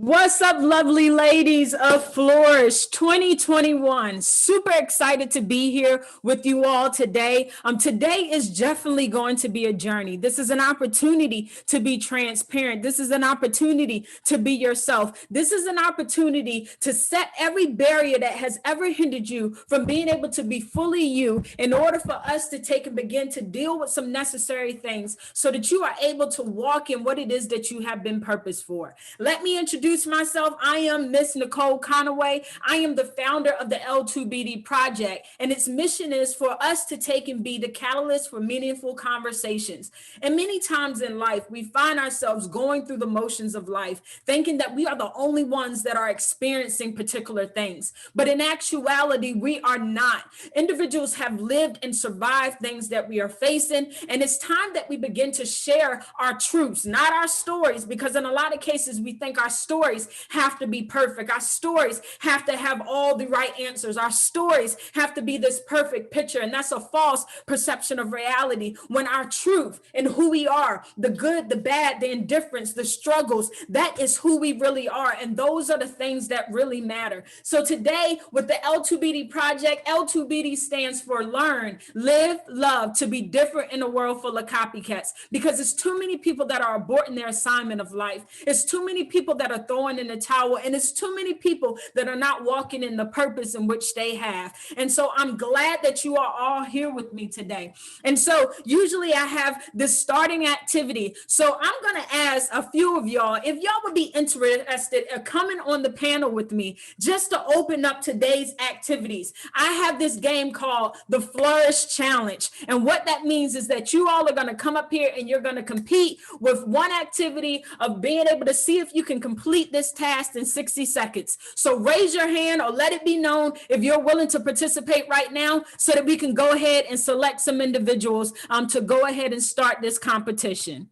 What's up, lovely ladies of Flourish 2021? Super excited to be here with you all today. Today is definitely going to be a journey. This is an opportunity to be transparent. This is an opportunity to be yourself. This is an opportunity to set every barrier that has ever hindered you from being able to be fully you in order for us to take and begin to deal with some necessary things so that you are able to walk in what it is that you have been purposed for. Let me introduce myself. I am Miss Nicole Conaway. I am the founder of the L2BD Project, and its mission is for us to take and be the catalyst for meaningful conversations. And many times in life, we find ourselves going through the motions of life, thinking that we are the only ones that are experiencing particular things. But in actuality, we are not. Individuals have lived and survived things that we are facing, and it's time that we begin to share our truths, not our stories, because in a lot of cases, we think our stories have to be perfect. Our stories have to have all the right answers. Our stories have to be this perfect picture. And that's a false perception of reality when our truth and who we are, the good, the bad, the indifference, the struggles, that is who we really are. And those are the things that really matter. So today with the L2BD Project, L2BD stands for learn, live, love, to be different in a world full of copycats, because it's too many people that are aborting their assignment of life. It's too many people that are throwing in the towel, and it's too many people that are not walking in the purpose in which they have. And so I'm glad that you are all here with me today. And so usually I have this starting activity. So I'm going to ask a few of y'all, if y'all would be interested in coming on the panel with me just to open up today's activities. I have this game called the Flourish Challenge. And what that means is that you all are going to come up here and you're going to compete with one activity of being able to see if you can complete this task in 60 seconds. So raise your hand or let it be known if you're willing to participate right now so that we can go ahead and select some individuals to go ahead and start this competition.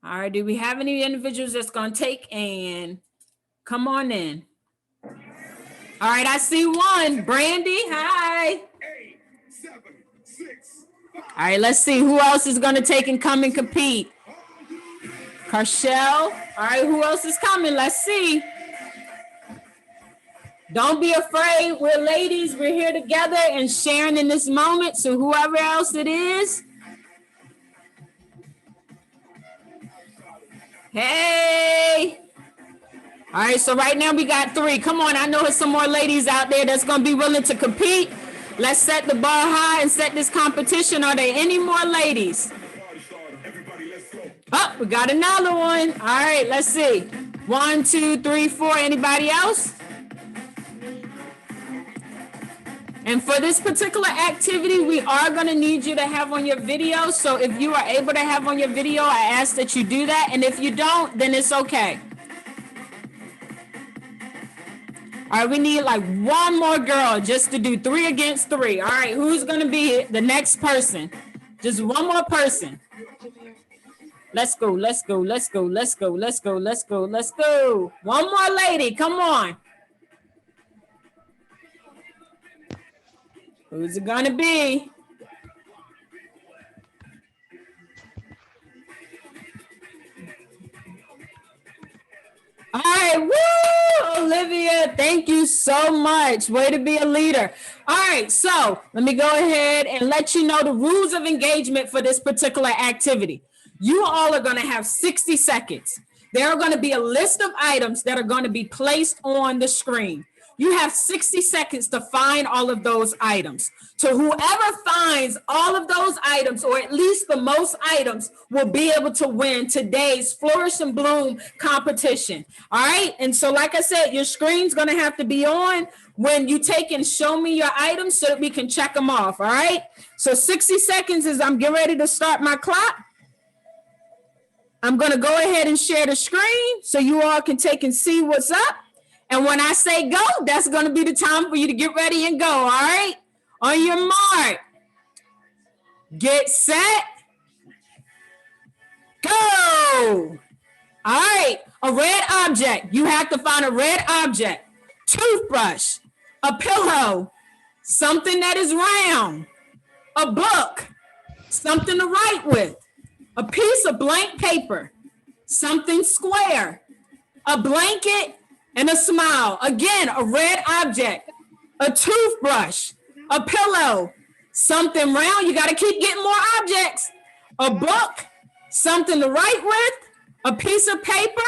All right, do we have any individuals that's going to take and come on in? All right, I see one. Brandy, hi. 8, 7, 6, 5. All right, let's see who else is going to take and come and compete. Carshell. All right, who else is coming? Let's see. Don't be afraid. We're ladies. We're here together and sharing in this moment. So whoever else it is. Hey. All right, so right now we got 3. Come on, I know there's some more ladies out there that's going to be willing to compete. Let's set the bar high and set this competition. Are there any more ladies? Oh, we got another one. All right, let's see. 1, 2, 3, 4. Anybody else? And for this particular activity, we are going to need you to have on your video. So if you are able to have on your video, I ask that you do that. And if you don't, then it's okay. All right, we need like one more girl just to do 3 against 3. All right, who's going to be the next person? Just one more person. Let's go, let's go, let's go, let's go, let's go, let's go, let's go. One more lady, come on. Who's it going to be? All right, woo, Olivia, thank you so much. Way to be a leader. All right, so let me go ahead and let you know the rules of engagement for this particular activity. You all are going to have 60 seconds. There are going to be a list of items that are going to be placed on the screen. You have 60 seconds to find all of those items. So whoever finds all of those items, or at least the most items, will be able to win today's Flourish and Bloom competition. All right. And so, like I said, your screen's going to have to be on when you take and show me your items so that we can check them off. All right. So 60 seconds is I'm getting ready to start my clock. I'm going to go ahead and share the screen so you all can take and see what's up. And when I say go, that's going to be the time for you to get ready and go, all right? On your mark, get set, go. All right, a red object. You have to find a red object. Toothbrush, A pillow, something that is round. A book, something to write with. A piece of blank paper, something square. A blanket and a smile. Again, a red object. A toothbrush, a pillow, something round. You got to keep getting more objects. A book, something to write with. A piece of paper,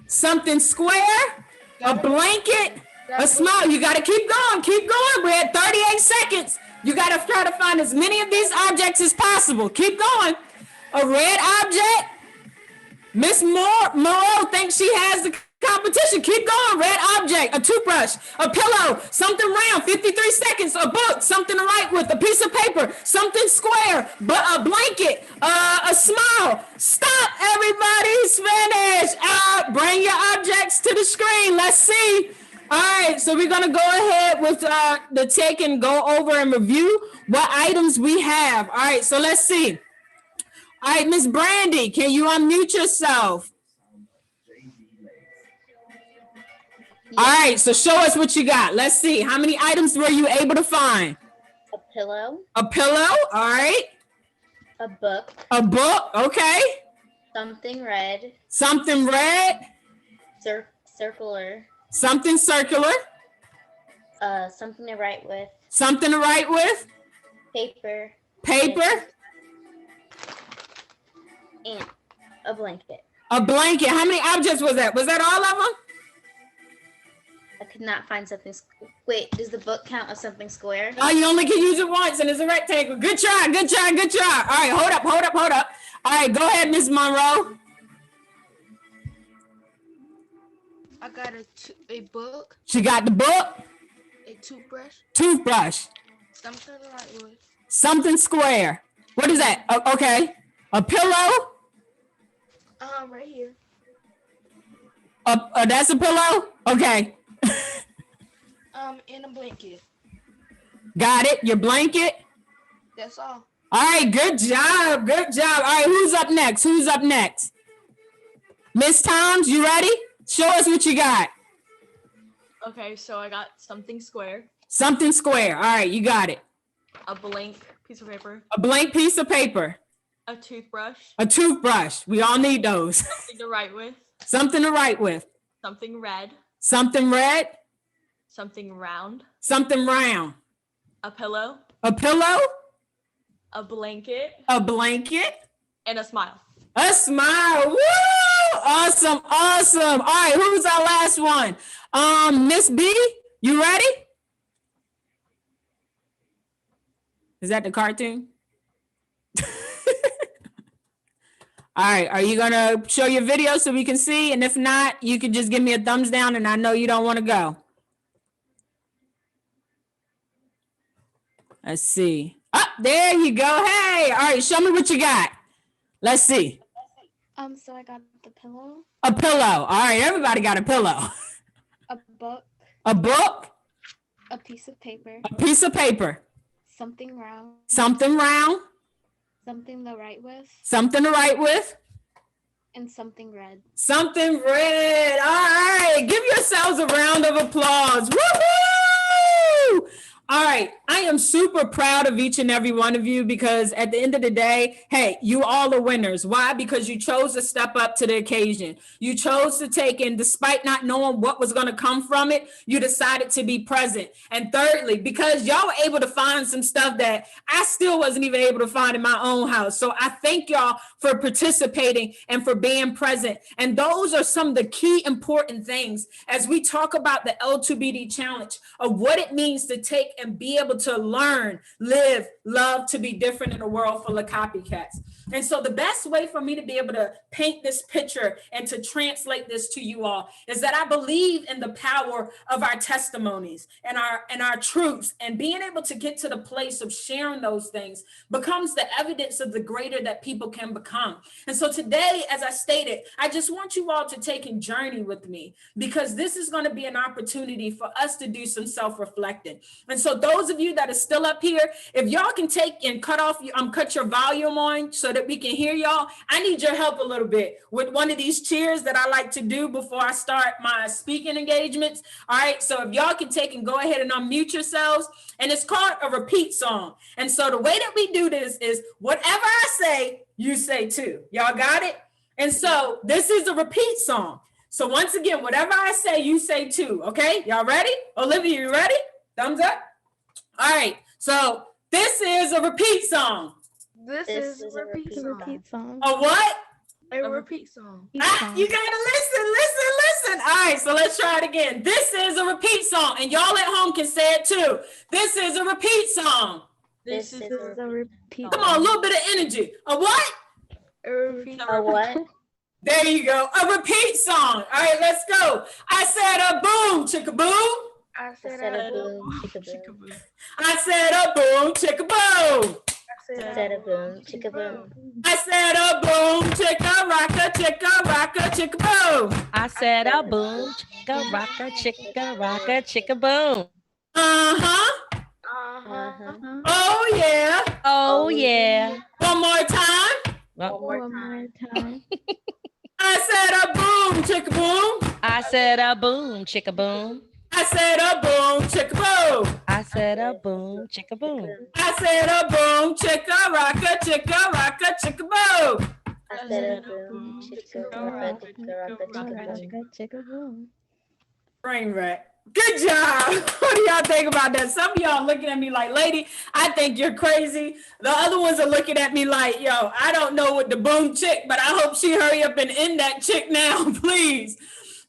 something square. A blanket, a smile. You got to keep going. Keep going. We're at 38 seconds. You got to try to find as many of these objects as possible. Keep going. A red object. Miss Moreau thinks she has the competition. Keep going. Red object, a toothbrush, a pillow, something round, 53 seconds, a book, something to write with, a piece of paper, something square, but a blanket, a smile. Stop, everybody's finished. Bring your objects to the screen. Let's see. All right, so we're gonna go ahead with the take and go over and review what items we have. All right, so let's see. All right, Miss Brandy, can you unmute yourself? All right, so show us what you got. Let's see. How many items were you able to find? A pillow. A pillow, all right. A book. A book, okay. Something red. Something red. Circular. Something circular. Something to write with. Something to write with. Paper. Paper. And a blanket. A blanket. How many objects was that? Was that all of them? I could not find something. Wait, does the book count as something square? Oh, you only can use it once and it's a rectangle. Good try, good try, good try. All right, hold up. All right, go ahead, Miss Monroe. I got a book. She got the book. A toothbrush. Toothbrush. Something to write with. Something square. What is that? Okay. A pillow. Right here. That's a pillow? Okay. In a blanket. Got it. Your blanket. That's all. All right. Good job. Good job. All right. Who's up next? Miss Toms, you ready? Show us what you got. Okay, so I got something square. Something square. All right. You got it. A blank piece of paper. A blank piece of paper. A toothbrush. A toothbrush. We all need those. Something to write with. Something to write with. Something red. Something red. Something round. Something round. A pillow. A pillow. A blanket. A blanket. And a smile. A smile. Woo! Awesome. All right, who's our last one? Miss B, you ready? Is that the cartoon? All right, are you gonna show your video so we can see? And if not, you can just give me a thumbs down and I know you don't want to go. Let's see. Oh, there you go. Hey, all right, show me what you got. Let's see. So I got the pillow. A pillow. All right, everybody got a pillow. A book. A book. A piece of paper. A piece of paper. Something round. Something round. Something to write with. Something to write with. And something red. Something red. All right, give yourselves a round of applause. Woohoo! All right, I am super proud of each and every one of you because at the end of the day, hey, you all are winners. Why? Because you chose to step up to the occasion. You chose to take in, despite not knowing what was going to come from it, you decided to be present. And thirdly, because y'all were able to find some stuff that I still wasn't even able to find in my own house. So I thank y'all for participating and for being present. And those are some of the key important things as we talk about the L2BD challenge of what it means to take and be able to learn, live, love, to be different in a world full of copycats. And so the best way for me to be able to paint this picture and to translate this to you all is that I believe in the power of our testimonies and our truths, and being able to get to the place of sharing those things becomes the evidence of the greater that people can become. And so today, as I stated, I just want you all to take a journey with me, because this is going to be an opportunity for us to do some self-reflecting. And so those of you that are still up here, if y'all can take and cut your volume on so that that we can hear y'all. I need your help a little bit with one of these cheers that I like to do before I start my speaking engagements. All right, so if y'all can take and go ahead and unmute yourselves, and it's called a repeat song. And so the way that we do this is whatever I say, you say too. Y'all got it? And so this is a repeat song. So once again, whatever I say, you say too. Okay, y'all ready? Olivia, you ready? Thumbs up. All right, so this is a repeat song. This is a repeat It's a song. repeat song. A what? A repeat song. Repeat Ah, song. you gotta listen. All right, so let's try it again. This is a repeat song, and y'all at home can say it too. This is a repeat song. This This is a repeat Come on, a little bit of energy. A what? A repeat A what? There you go. A repeat song. All right, let's go. I said a boom, chicka boom. I I said said a a boom. boom, chicka boom. I said a boom, chicka boom. I I said a boom, chicka boom. I said a boom, chicka rocka, chicka boom. I said a boom, chicka rocka, chicka boom. Uh-huh. Uh-huh. Oh yeah. Oh yeah. One more time. Well, One more time. I said a boom, chicka boom. I said a boom, chicka boom. I said a boom, chicka boom. I said a boom, chicka boom. I said a boom, chicka rocka, chicka boom. I said a boom, chicka rocka, Chicka boom. Brain wreck. Good job. What do y'all think about that? Some of y'all looking at me like, lady, I think you're crazy. The other ones are looking at me like, yo, I don't know what the boom chick, but I hope she hurry up and end that chick now, please.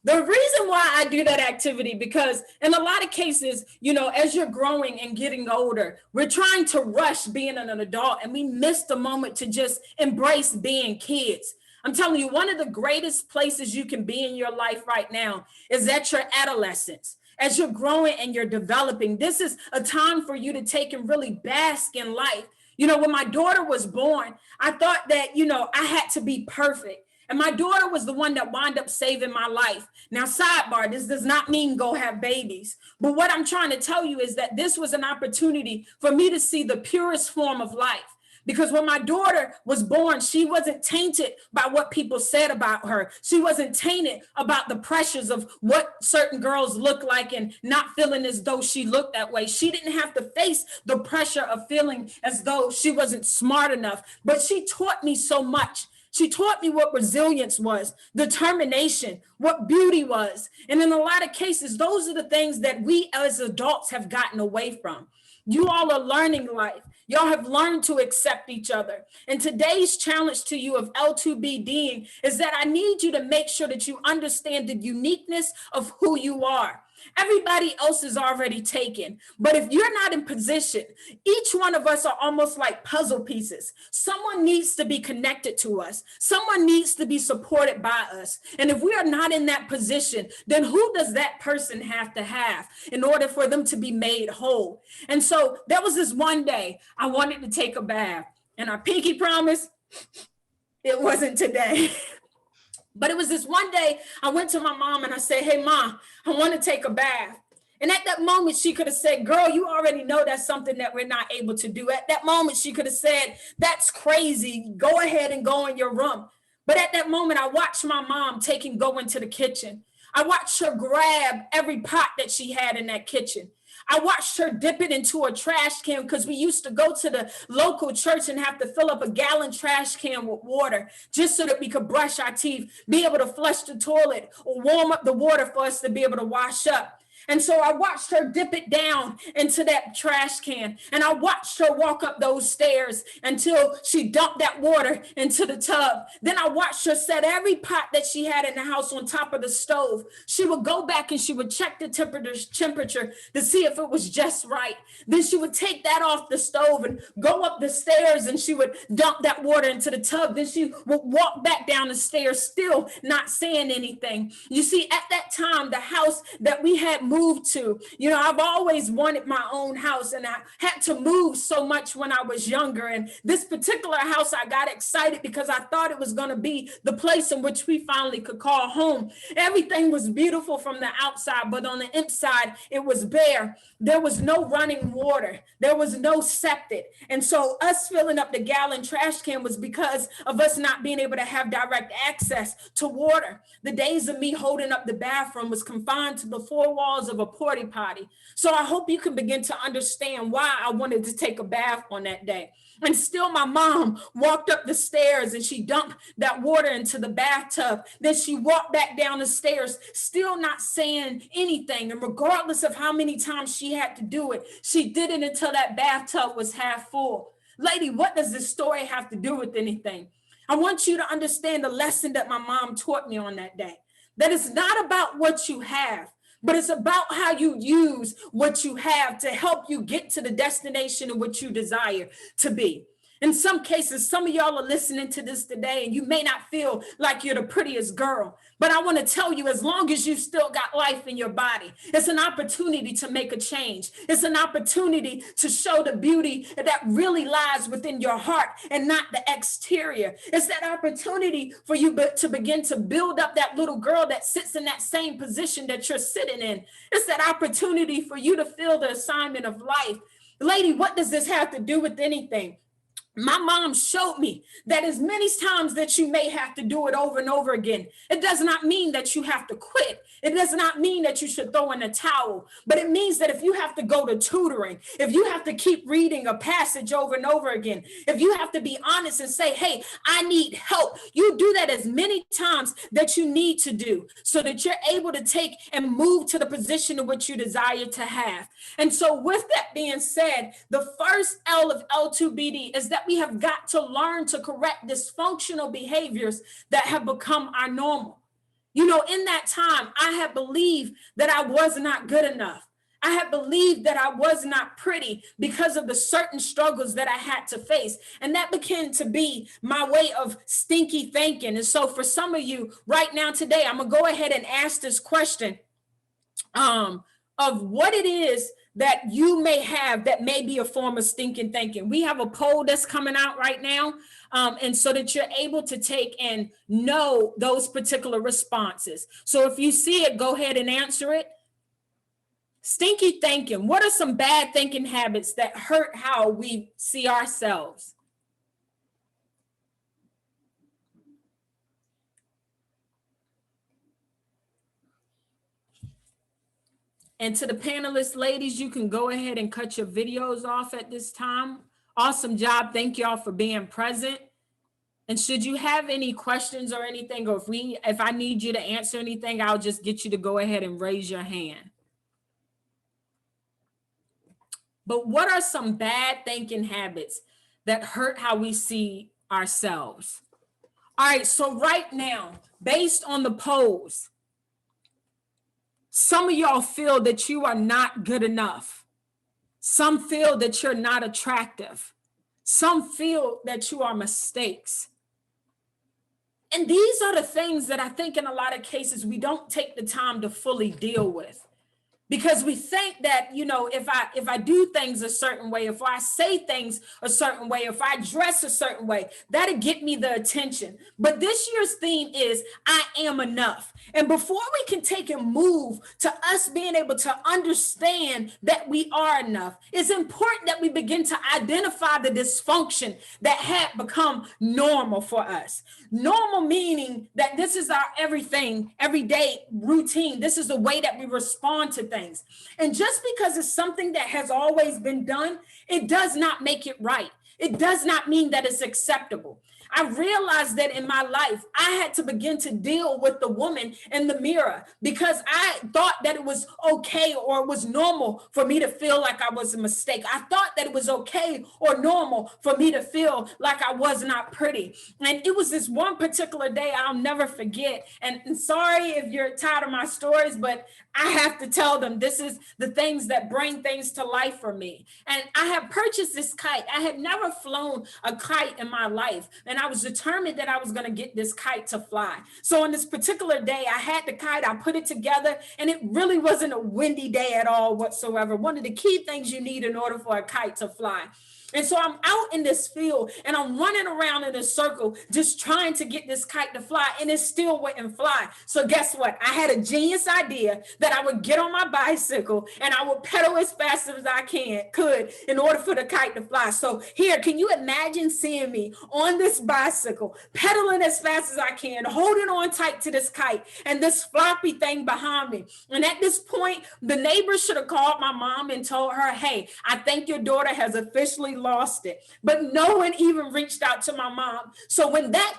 The reason why I do that activity, because in a lot of cases, you know, as you're growing and getting older, we're trying to rush being an adult and we miss the moment to just embrace being kids. I'm telling you, one of the greatest places you can be in your life right now is at your adolescence. As you're growing and you're developing, this is a time for you to take and really bask in life. You know, when my daughter was born, I thought that, you know, I had to be perfect. And my daughter was the one that wound up saving my life. Now, sidebar, this does not mean go have babies. But what I'm trying to tell you is that this was an opportunity for me to see the purest form of life. Because when my daughter was born, she wasn't tainted by what people said about her. She wasn't tainted about the pressures of what certain girls look like and not feeling as though she looked that way. She didn't have to face the pressure of feeling as though she wasn't smart enough. But she taught me so much. She taught me what resilience was, determination, what beauty was. And in a lot of cases, those are the things that we as adults have gotten away from. You all are learning life. Y'all have learned to accept each other. And today's challenge to you of L2BDing is that I need you to make sure that you understand the uniqueness of who you are. Everybody else is already taken. But if you're not in position, each one of us are almost like puzzle pieces. Someone needs to be connected to us. Someone needs to be supported by us. And if we are not in that position, then who does that person have to have in order for them to be made whole? And so there was this one day I wanted to take a bath, and I pinky promise it wasn't today. But it was this one day I went to my mom and I said, hey, Mom, I want to take a bath. And at that moment, she could have said, girl, you already know that's something that we're not able to do. At that moment, she could have said, that's crazy. Go ahead and go in your room. But at that moment, I watched my mom go into the kitchen. I watched her grab every pot that she had in that kitchen. I watched her dip it into a trash can because we used to go to the local church and have to fill up a gallon trash can with water just so that we could brush our teeth, be able to flush the toilet or warm up the water for us to be able to wash up. And so I watched her dip it down into that trash can. And I watched her walk up those stairs until she dumped that water into the tub. Then I watched her set every pot that she had in the house on top of the stove. She would go back and she would check the temperature to see if it was just right. Then she would take that off the stove and go up the stairs and she would dump that water into the tub. Then she would walk back down the stairs, still not saying anything. You see, at that time, the house that we had moved moved to. You know, I've always wanted my own house, and I had to move so much when I was younger. And this particular house, I got excited because I thought it was going to be the place in which we finally could call home. Everything was beautiful from the outside, but on the inside, it was bare. There was no running water. There was no septic. And so us filling up the gallon trash can was because of us not being able to have direct access to water. The days of me holding up the bathroom was confined to the four walls of a porta potty. So I hope you can begin to understand why I wanted to take a bath on that day. And still my mom walked up the stairs and she dumped that water into the bathtub. Then she walked back down the stairs, still not saying anything. And regardless of how many times she had to do it, she did it until that bathtub was half full. Lady, what does this story have to do with anything? I want you to understand the lesson that my mom taught me on that day, that it's not about what you have, but it's about how you use what you have to help you get to the destination in which you desire to be. In some cases, some of y'all are listening to this today and you may not feel like you're the prettiest girl, but I want to tell you, as long as you still got life in your body, it's an opportunity to make a change. It's an opportunity to show the beauty that really lies within your heart and not the exterior. It's that opportunity for you to begin to build up that little girl that sits in that same position that you're sitting in. It's that opportunity for you to feel the assignment of life. Lady, what does this have to do with anything? My mom showed me that as many times that you may have to do it over and over again, it does not mean that you have to quit. It does not mean that you should throw in a towel, but it means that if you have to go to tutoring, if you have to keep reading a passage over and over again, if you have to be honest and say, hey, I need help, you do that as many times that you need to do so that you're able to take and move to the position in which you desire to have. And so with that being said, the first L of L2BD is that we have got to learn to correct dysfunctional behaviors that have become our normal. You know, in that time, I had believed that I was not good enough. I had believed that I was not pretty because of the certain struggles that I had to face. And that began to be my way of stinky thinking. And so for some of you right now today, I'm going to go ahead and ask this question of what it is that you may have that may be a form of stinking thinking. We have a poll that's coming out right now. And so that you're able to take and know those particular responses. So if you see it, go ahead and answer it. Stinky thinking. What are some bad thinking habits that hurt how we see ourselves? And to the panelists, ladies, you can go ahead and cut your videos off at this time. Awesome job. Thank y'all for being present. And should you have any questions or anything, or if I need you to answer anything, I'll just get you to go ahead and raise your hand. But what are some bad thinking habits that hurt how we see ourselves? All right, so right now, based on the polls, some of y'all feel that you are not good enough. Some feel that you're not attractive. Some feel that you are mistakes. And these are the things that I think in a lot of cases we don't take the time to fully deal with. Because we think that, you know, if I do things a certain way, if I say things a certain way, if I dress a certain way, that'll get me the attention. But this year's theme is I am enough. And before we can take and move to us being able to understand that we are enough, it's important that we begin to identify the dysfunction that had become normal for us. Normal meaning that this is our everything, everyday routine. This is the way that we respond to things. And just because it's something that has always been done, it does not make it right. It does not mean that it's acceptable. I realized that in my life, I had to begin to deal with the woman in the mirror because I thought that it was okay or it was normal for me to feel like I was a mistake. I thought that it was okay or normal for me to feel like I was not pretty. And it was this one particular day I'll never forget. And sorry if you're tired of my stories, but I have to tell them this is the things that bring things to life for me. And I had purchased this kite. I had never flown a kite in my life. And and I was determined that I was going to get this kite to fly. So on this particular day, I had the kite, I put it together, and it really wasn't a windy day at all whatsoever. One of the key things you need in order for a kite to fly. And so I'm out in this field and I'm running around in a circle, just trying to get this kite to fly, and it still wouldn't fly. So guess what? I had a genius idea that I would get on my bicycle and I would pedal as fast as I could in order for the kite to fly. So here, can you imagine seeing me on this bicycle, pedaling as fast as I can, holding on tight to this kite and this floppy thing behind me? And at this point, the neighbors should have called my mom and told her, hey, I think your daughter has officially lost it. But no one even reached out to my mom. So when that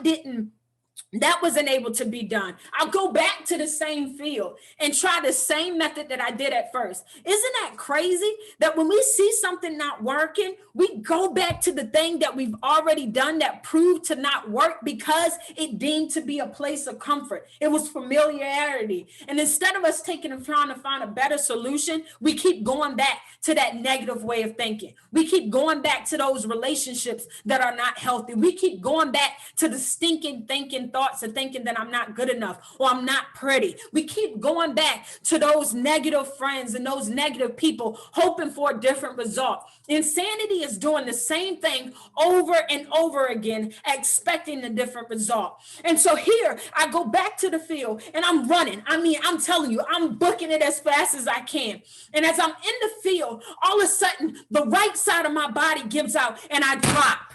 wasn't able to be done, I'll go back to the same field and try the same method that I did at first. Isn't that crazy that when we see something not working, we go back to the thing that we've already done that proved to not work because it deemed to be a place of comfort? It was familiarity. And instead of us taking and trying to find a better solution, we keep going back to that negative way of thinking. We keep going back to those relationships that are not healthy. We keep going back to the stinking thinking thoughts of thinking that I'm not good enough or I'm not pretty. We keep going back to those negative friends and those negative people, hoping for a different result. Insanity is doing the same thing over and over again, expecting a different result. And so here I go back to the field and I'm running. I mean, I'm telling you, I'm booking it as fast as I can. And as I'm in the field, all of a sudden the right side of my body gives out and I drop.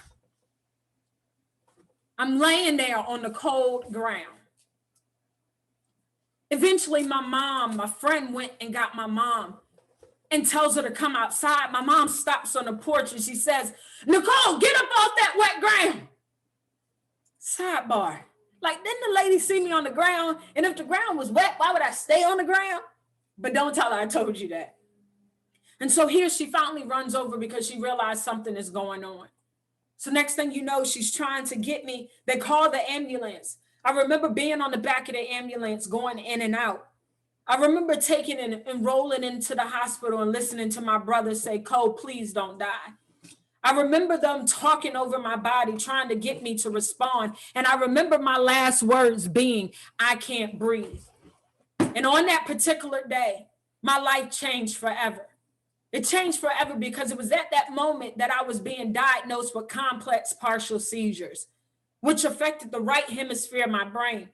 I'm laying there on the cold ground. Eventually my friend went and got my mom and tells her to come outside. My mom stops on the porch and she says, Nicole, get up off that wet ground. Sidebar. Like, didn't the lady see me on the ground? And if the ground was wet, why would I stay on the ground? But don't tell her I told you that. And so here she finally runs over because she realized something is going on. So next thing you know, she's trying to get me. They call the ambulance. I remember being on the back of the ambulance going in and out. I remember taking and rolling into the hospital and listening to my brother say, Cole, please don't die. I remember them talking over my body, trying to get me to respond. And I remember my last words being, I can't breathe. And on that particular day, my life changed forever. It changed forever because it was at that moment that I was being diagnosed with complex partial seizures, which affected the right hemisphere of my brain.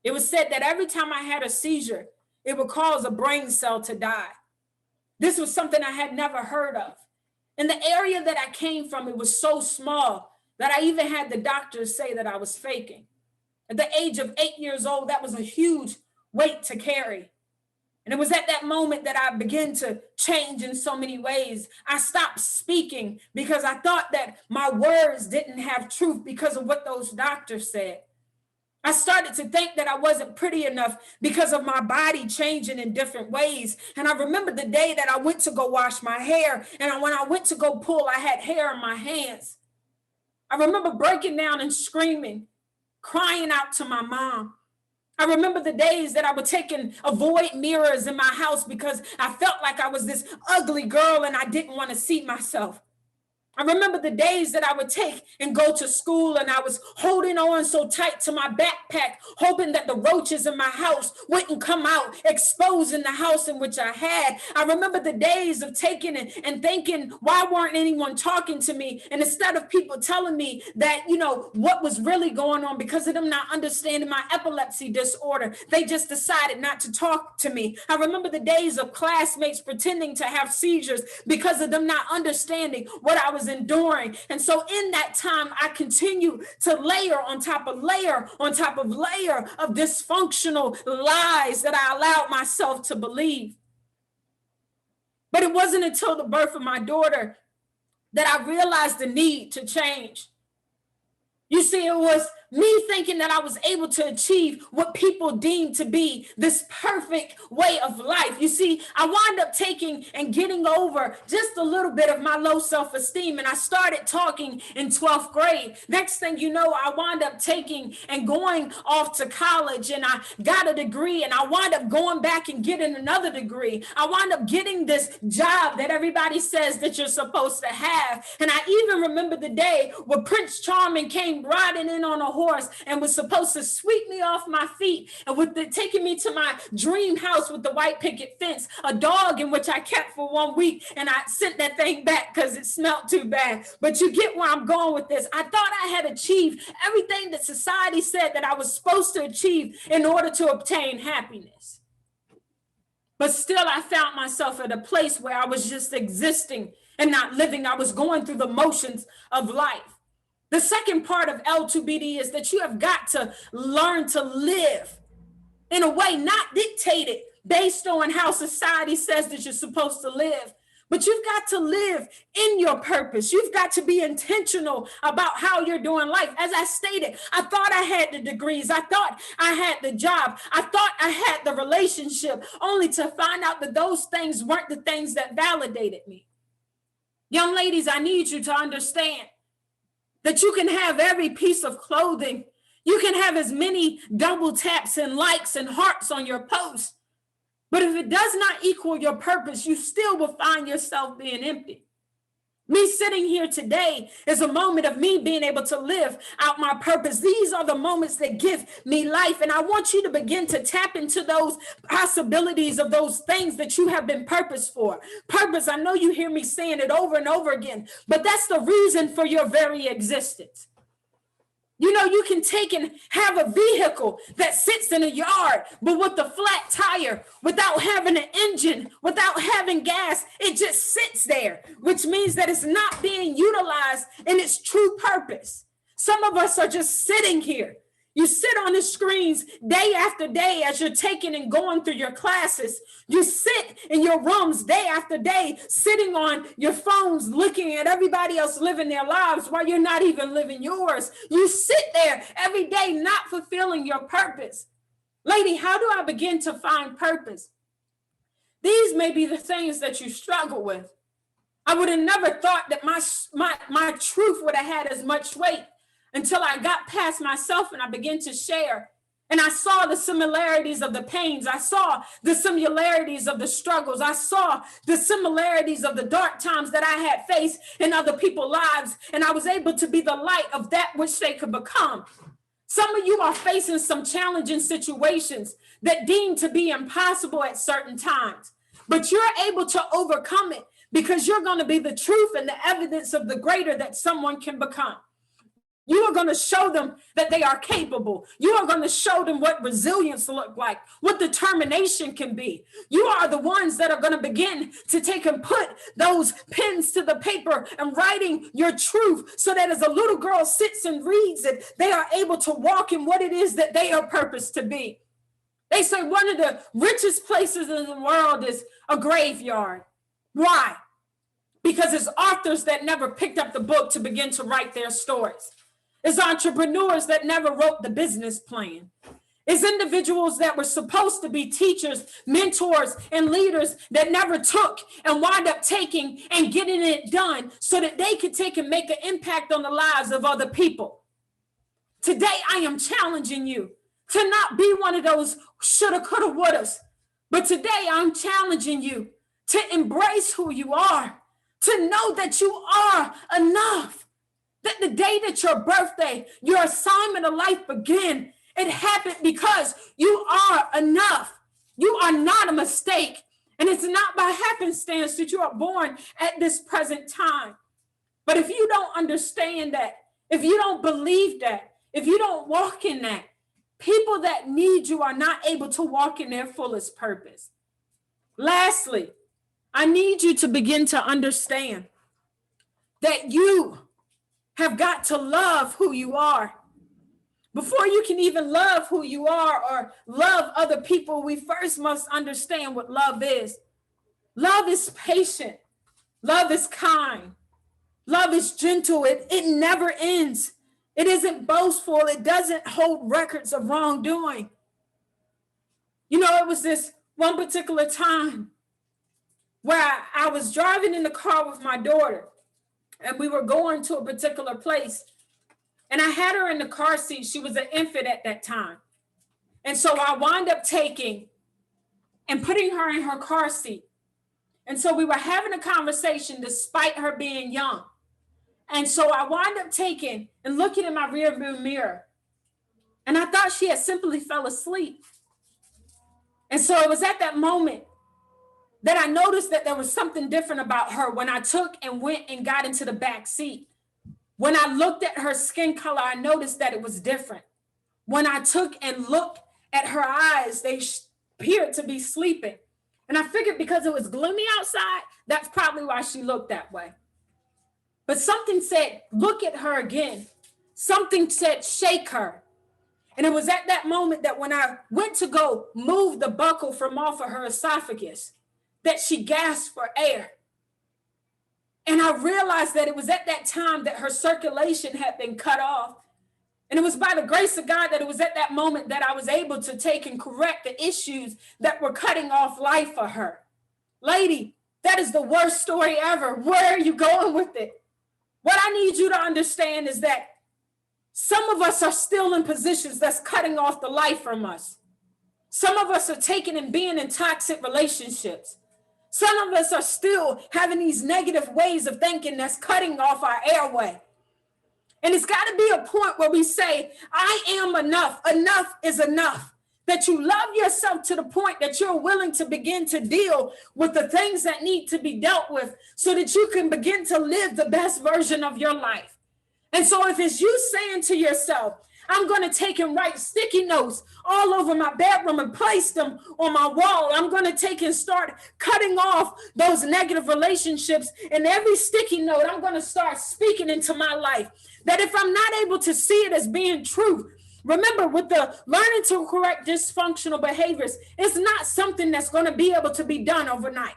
It was said that every time I had a seizure, it would cause a brain cell to die. This was something I had never heard of. In the area that I came from, it was so small that I even had the doctors say that I was faking. At the age of 8 years old, that was a huge weight to carry. And it was at that moment that I began to change in so many ways. I stopped speaking because I thought that my words didn't have truth because of what those doctors said. I started to think that I wasn't pretty enough because of my body changing in different ways. And I remember the day that I went to go wash my hair. And when I went to go pull, I had hair in my hands. I remember breaking down and screaming, crying out to my mom. I remember the days that I would take and avoid mirrors in my house because I felt like I was this ugly girl and I didn't want to see myself. I remember the days that I would take and go to school and I was holding on so tight to my backpack, hoping that the roaches in my house wouldn't come out, exposing the house in which I had. I remember the days of taking it and thinking, why weren't anyone talking to me? And instead of people telling me that, what was really going on because of them not understanding my epilepsy disorder, they just decided not to talk to me. I remember the days of classmates pretending to have seizures because of them not understanding what I was enduring. And so in that time, I continued to layer on top of layer on top of layer of dysfunctional lies that I allowed myself to believe. But it wasn't until the birth of my daughter that I realized the need to change. You see, it was Me thinking that I was able to achieve what people deemed to be this perfect way of life. You see, I wound up taking and getting over just a little bit of my low self-esteem, and I started talking in 12th grade. Next thing you know, I wound up taking and going off to college, and I got a degree, and I wound up going back and getting another degree. I wound up getting this job that everybody says that you're supposed to have. And I even remember the day where Prince Charming came riding in on a horse and was supposed to sweep me off my feet and taking me to my dream house with the white picket fence, a dog in which I kept for 1 week, and I sent that thing back because it smelled too bad. But you get where I'm going with this. I thought I had achieved everything that society said that I was supposed to achieve in order to obtain happiness. But still, I found myself at a place where I was just existing and not living. I was going through the motions of life. The second part of L2BD is that you have got to learn to live in a way not dictated based on how society says that you're supposed to live, but you've got to live in your purpose. You've got to be intentional about how you're doing life. As I stated, I thought I had the degrees. I thought I had the job. I thought I had the relationship, only to find out that those things weren't the things that validated me. Young ladies, I need you to understand that you can have every piece of clothing. You can have as many double taps and likes and hearts on your post. But if it does not equal your purpose, you still will find yourself being empty. Me sitting here today is a moment of me being able to live out my purpose. These are the moments that give me life. And I want you to begin to tap into those possibilities of those things that you have been purposed for. Purpose, I know you hear me saying it over and over again, but that's the reason for your very existence. You know, you can take and have a vehicle that sits in a yard, but with a flat tire, without having an engine, without having gas, it just sits there, which means that it's not being utilized in its true purpose. Some of us are just sitting here. You sit on the screens day after day as you're taking and going through your classes. You sit in your rooms day after day, sitting on your phones, looking at everybody else living their lives while you're not even living yours. You sit there every day not fulfilling your purpose. Lady, how do I begin to find purpose? These may be the things that you struggle with. I would have never thought that my truth would have had as much weight until I got past myself and I began to share. And I saw the similarities of the pains. I saw the similarities of the struggles. I saw the similarities of the dark times that I had faced in other people's lives. And I was able to be the light of that which they could become. Some of you are facing some challenging situations that deem to be impossible at certain times, but you're able to overcome it because you're going to be the truth and the evidence of the greater that someone can become. You are going to show them that they are capable. You are going to show them what resilience looks like, what determination can be. You are the ones that are going to begin to take and put those pens to the paper and writing your truth so that as a little girl sits and reads it, they are able to walk in what it is that they are purposed to be. They say one of the richest places in the world is a graveyard. Why? Because it's authors that never picked up the book to begin to write their stories. It's entrepreneurs that never wrote the business plan. It's individuals that were supposed to be teachers, mentors, and leaders that never took and wound up taking and getting it done so that they could take and make an impact on the lives of other people. Today, I am challenging you to not be one of those shoulda, coulda, wouldas. But today, I'm challenging you to embrace who you are, to know that you are enough. That the day that your birthday, your assignment of life began, it happened because you are enough. You are not a mistake. And it's not by happenstance that you are born at this present time. But if you don't understand that, if you don't believe that, if you don't walk in that, people that need you are not able to walk in their fullest purpose. Lastly, I need you to begin to understand that you have got to love who you are. Before you can even love who you are or love other people, we first must understand what love is. Love is patient. Love is kind. Love is gentle. It never ends. It isn't boastful. It doesn't hold records of wrongdoing. You know, it was this one particular time where I was driving in the car with my daughter, and we were going to a particular place, and I had her in the car seat. She was an infant at that time. And so I wound up taking and putting her in her car seat. And so we were having a conversation despite her being young. And so I wound up taking and looking in my rearview mirror, and I thought she had simply fell asleep. And so it was at that moment that I noticed that there was something different about her when I took and went and got into the back seat. When I looked at her skin color, I noticed that it was different. When I took and looked at her eyes, they appeared to be sleeping. And I figured because it was gloomy outside, that's probably why she looked that way. But something said, look at her again. Something said, shake her. And it was at that moment that when I went to go move the buckle from off of her esophagus, that she gasped for air. And I realized that it was at that time that her circulation had been cut off. And it was by the grace of God that it was at that moment that I was able to take and correct the issues that were cutting off life for her. Lady, that is the worst story ever. Where are you going with it? What I need you to understand is that some of us are still in positions that's cutting off the life from us. Some of us are taking and being in toxic relationships. Some of us are still having these negative ways of thinking that's cutting off our airway. And it's got to be a point where we say, I am enough. Enough is enough. That you love yourself to the point that you're willing to begin to deal with the things that need to be dealt with so that you can begin to live the best version of your life. And so if it's you saying to yourself, I'm going to take and write sticky notes all over my bedroom and place them on my wall. I'm going to take and start cutting off those negative relationships. And every sticky note, I'm going to start speaking into my life. That if I'm not able to see it as being true, remember, with the learning to correct dysfunctional behaviors, it's not something that's going to be able to be done overnight.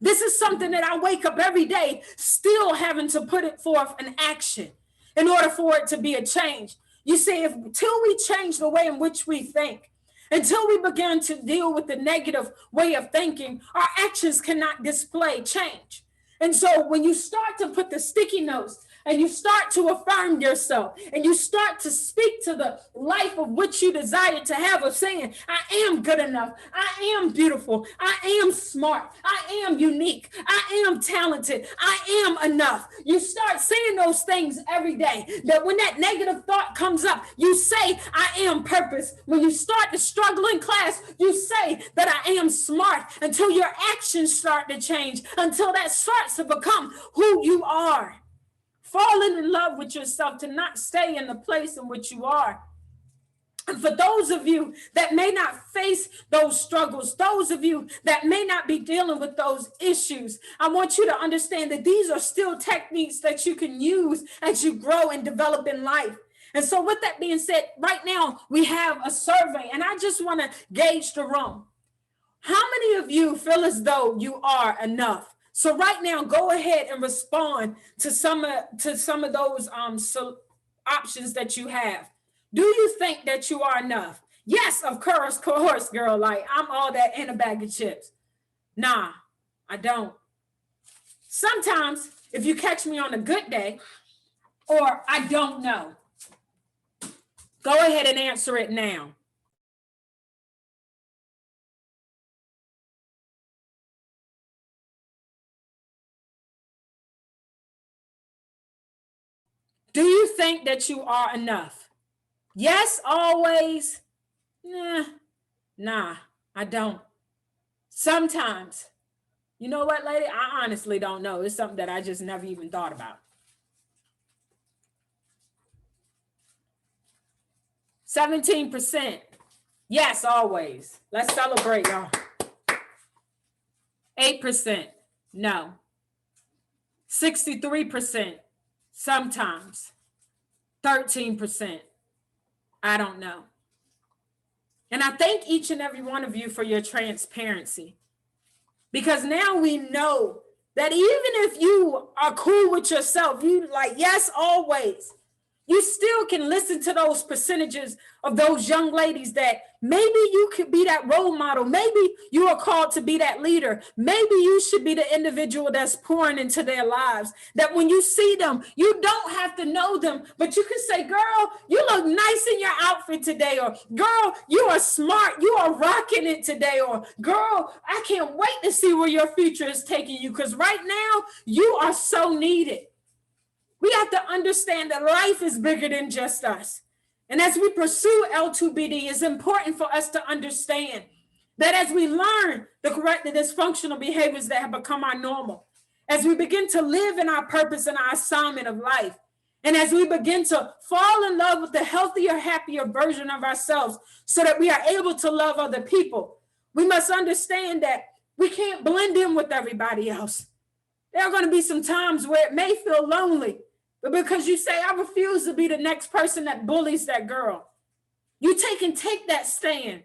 This is something that I wake up every day still having to put it forth in action in order for it to be a change. You see, until we change the way in which we think, until we begin to deal with the negative way of thinking, our actions cannot display change. And so when you start to put the sticky notes and you start to affirm yourself and you start to speak to the life of which you desire to have, of saying, I am good enough, I am beautiful, I am smart, I am unique, I am talented, I am enough. You start saying those things every day, that when that negative thought comes up, you say, I am purpose. When you start to struggle in class, you say that I am smart, until your actions start to change, until that starts to become who you are. Falling in love with yourself, to not stay in the place in which you are. And for those of you that may not face those struggles, those of you that may not be dealing with those issues, I want you to understand that these are still techniques that you can use as you grow and develop in life. And so with that being said, right now we have a survey, and I just want to gauge the room. How many of you feel as though you are enough? So right now, go ahead and respond to some of those options that you have. Do you think that you are enough? Yes, of course, girl. Like, I'm all that in a bag of chips. Nah, I don't. Sometimes, if you catch me on a good day, or I don't know, go ahead and answer it now. Do you think that you are enough? Yes, always. Nah, I don't. Sometimes. You know what, lady? I honestly don't know. It's something that I just never even thought about. 17%. Yes, always. Let's celebrate, y'all. 8%. No. 63%. Sometimes. 13%. I don't know. And I thank each and every one of you for your transparency, because now we know that even if you are cool with yourself, you like, yes, always, You still can listen to those percentages of those young ladies that maybe you could be that role model. Maybe you are called to be that leader. Maybe you should be the individual that's pouring into their lives. That when you see them, you don't have to know them, but you can say, girl, you look nice in your outfit today. Or girl, you are smart. You are rocking it today. Or girl, I can't wait to see where your future is taking you. Because right now you are so needed. We have to understand that life is bigger than just us. And as we pursue L2BD, it's important for us to understand that as we learn the correct and dysfunctional behaviors that have become our normal, as we begin to live in our purpose and our assignment of life, and as we begin to fall in love with the healthier, happier version of ourselves so that we are able to love other people, we must understand that we can't blend in with everybody else. There are going to be some times where it may feel lonely, but because you say, I refuse to be the next person that bullies that girl, you take that stand.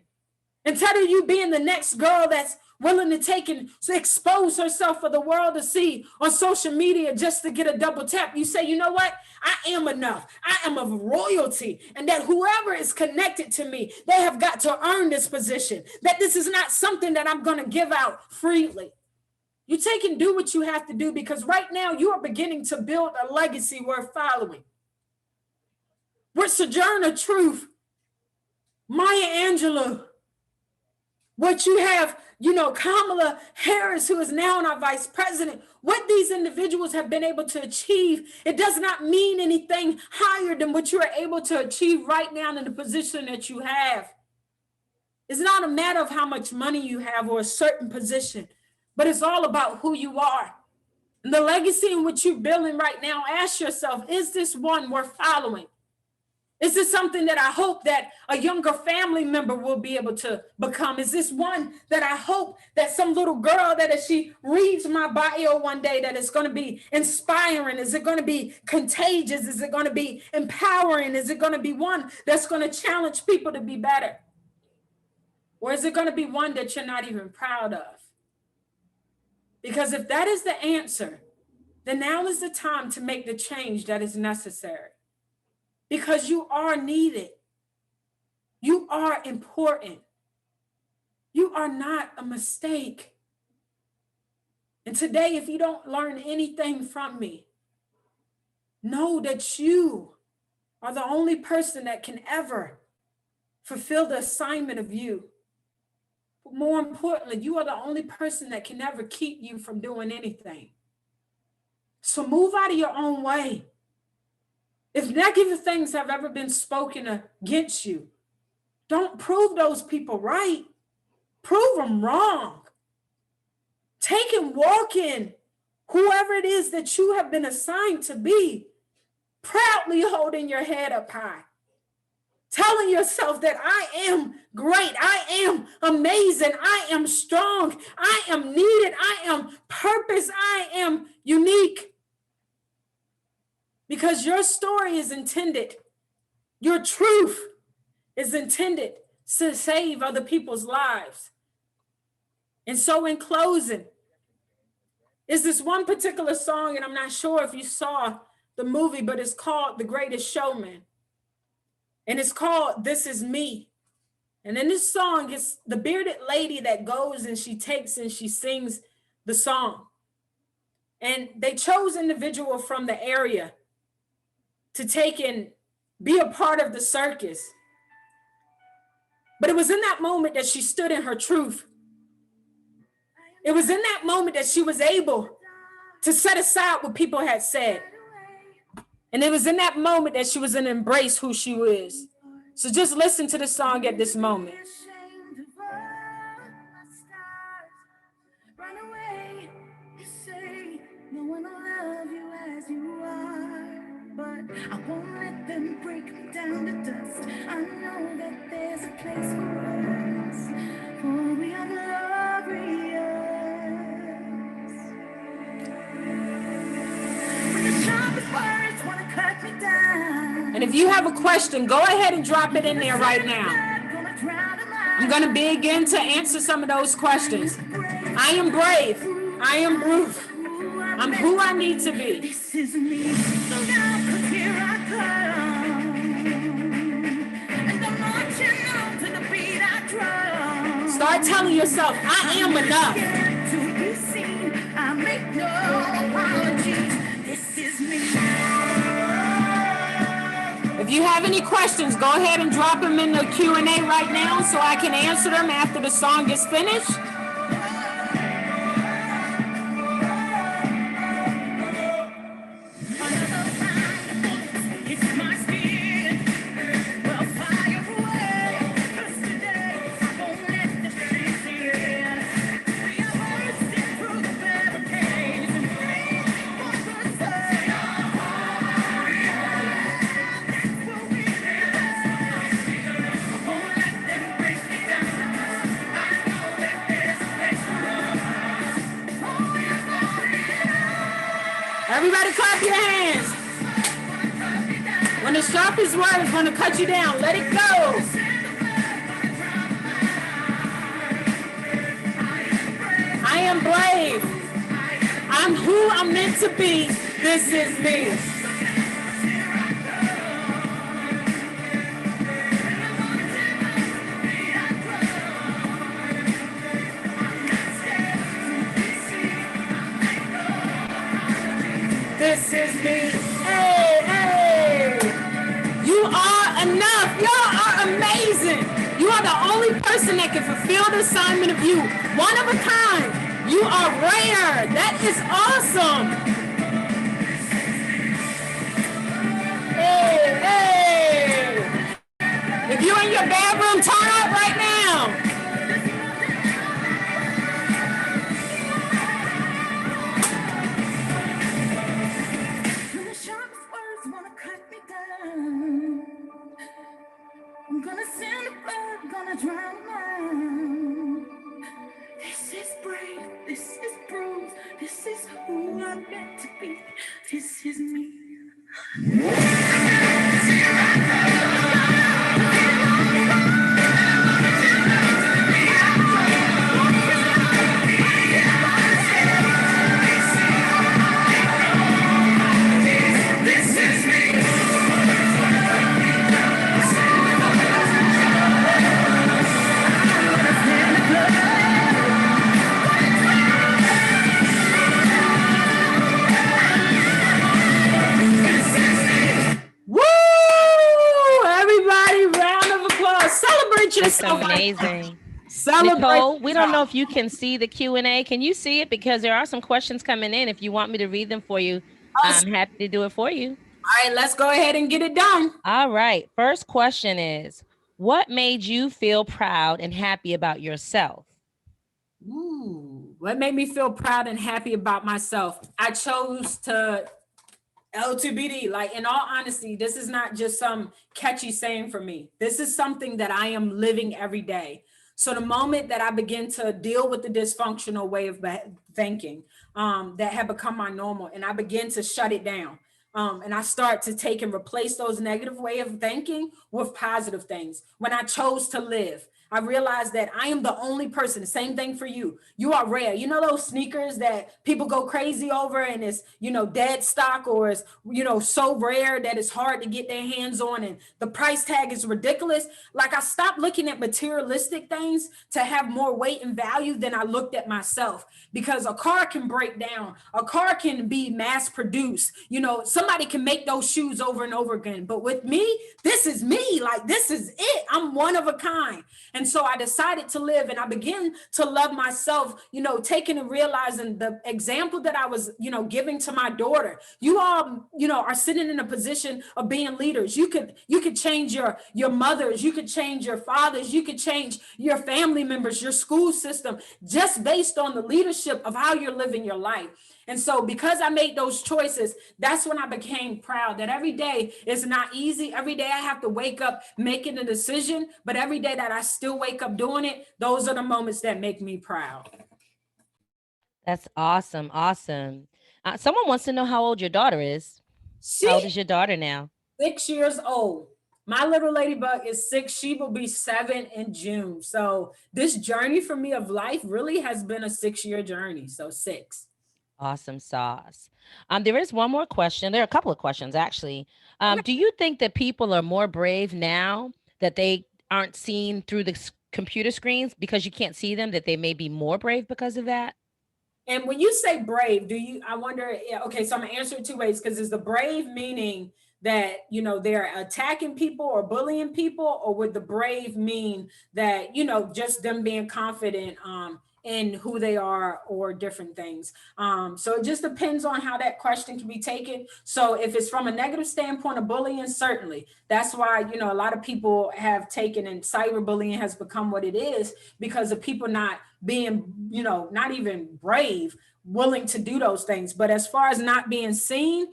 Instead of you being the next girl that's willing to take and expose herself for the world to see on social media just to get a double tap, you say, you know what? I am enough. I am of royalty. And that whoever is connected to me, they have got to earn this position. That this is not something that I'm going to give out freely. You take and do what you have to do, because right now you are beginning to build a legacy worth following. With Sojourner Truth, Maya Angelou, what you have, Kamala Harris, who is now our vice president, what these individuals have been able to achieve, it does not mean anything higher than what you are able to achieve right now in the position that you have. It's not a matter of how much money you have or a certain position, but it's all about who you are. And the legacy in which you're building right now, ask yourself, is this one worth following? Is this something that I hope that a younger family member will be able to become? Is this one that I hope that some little girl that as she reads my bio one day, that it's going to be inspiring? Is it going to be contagious? Is it going to be empowering? Is it going to be one that's going to challenge people to be better? Or is it going to be one that you're not even proud of? Because if that is the answer, then now is the time to make the change that is necessary. Because you are needed. You are important. You are not a mistake. And today, if you don't learn anything from me, know that you are the only person that can ever fulfill the assignment of you. But more importantly, you are the only person that can ever keep you from doing anything. So move out of your own way. If negative things have ever been spoken against you, don't prove those people right. Prove them wrong. Take and walk in whoever it is that you have been assigned to be, proudly holding your head up high, telling yourself that I am great, I am amazing, I am strong, I am needed, I am purpose, I am unique. Because your story is intended, your truth is intended to save other people's lives. And so in closing, is this one particular song, and I'm not sure if you saw the movie, but it's called The Greatest Showman. And it's called This Is Me. And in this song, it's the bearded lady that goes and she takes and she sings the song. And they chose an individual from the area to take and be a part of the circus. But it was in that moment that she stood in her truth. It was in that moment that she was able to set aside what people had said. And it was in that moment that she was in embrace who she is. So just listen to the song at this moment. I won't let them break me down to dust. I know that there's a place for us, for we are glorious. When the sharpest words want to cut me down. And if you have a question, go ahead and drop it in there right now. I'm going to begin to answer some of those questions. I am brave. I am proof. I'm who I need to be. This is me. Look out, 'cause here I come. And I'm marching on to the beat I drum. Start telling yourself, I am enough. To be seen, I make no apologies. This is me. If you have any questions, go ahead and drop them in the Q&A right now so I can answer them after the song is finished. It's my spirit. Well, fire away. 'Cause today I won't let the streets in. We are bursting through the barricades and free for the sake. That's what we do. I won't let them break me down. I know that there's a place for us. Everybody clap your hands. When the sharpest word is going to cut you down, let it go. I am brave. I'm who I'm meant to be. This is me. This is me. Hey, hey. You are enough. Y'all are amazing. You are the only person that can fulfill the assignment of you. One of a kind. You are rare. That is awesome. Hey, hey. If you're in your bedroom, turn up right now. When the sharpest words wanna cut me down, I'm gonna send a bird, gonna drown a man. This is brave, this is bruised, this is who I'm meant to be. This is me. Woo! Everybody, round of applause. Celebrate That's yourself. amazing. Celebrate. Nicole, we don't know yourself. if you can see the Q&A. Can you see it? Because there are some questions coming in. If you want me to read them for you, I'm happy to do it for you. All right, let's go ahead and get it done. All right. First question is, what made you feel proud and happy about yourself? Ooh, what made me feel proud and happy about myself? I chose to LTBD. Like, in all honesty, this is not just some catchy saying for me. This is something that I am living every day. So the moment that I begin to deal with the dysfunctional way of thinking that had become my normal, and I begin to shut it down, and I start to take and replace those negative way of thinking with positive things. When I chose to live, I realized that I am the only person. Same thing for you. You are rare. You know those sneakers that people go crazy over and it's, dead stock, or it's, so rare that it's hard to get their hands on and the price tag is ridiculous. Like, I stopped looking at materialistic things to have more weight and value than I looked at myself, because a car can break down. A car can be mass produced. Somebody can make those shoes over and over again. But with me, this is me. Like, this is it. I'm one of a kind. And so I decided to live, and I began to love myself, taking and realizing the example that I was, giving to my daughter. You all, are sitting in a position of being leaders. You could change your mothers, you could change your fathers, you could change your family members, your school system, just based on the leadership of how you're living your life. And so because I made those choices, that's when I became proud that every day is not easy. Every day I have to wake up making a decision, but every day that I still wake up doing it, those are the moments that make me proud. That's awesome. Awesome. Someone wants to know how old your daughter is. How old is your daughter now? 6 years old. My little ladybug is 6. She will be 7 in June. So this journey for me of life really has been a 6-year journey. So 6. Awesome sauce. There is one more question. There are a couple of questions actually. Okay. Do you think that people are more brave now that they aren't seen through the computer screens because you can't see them, that they may be more brave because of that? And when you say brave, I wonder, yeah, okay, so I'm gonna answer it two ways, because is the brave meaning that, they're attacking people or bullying people, or would the brave mean that, just them being confident in who they are or different things? So it just depends on how that question can be taken. So if it's from a negative standpoint of bullying, certainly. That's why, a lot of people have taken, and cyberbullying has become what it is because of people not being, not even brave, willing to do those things. But as far as not being seen,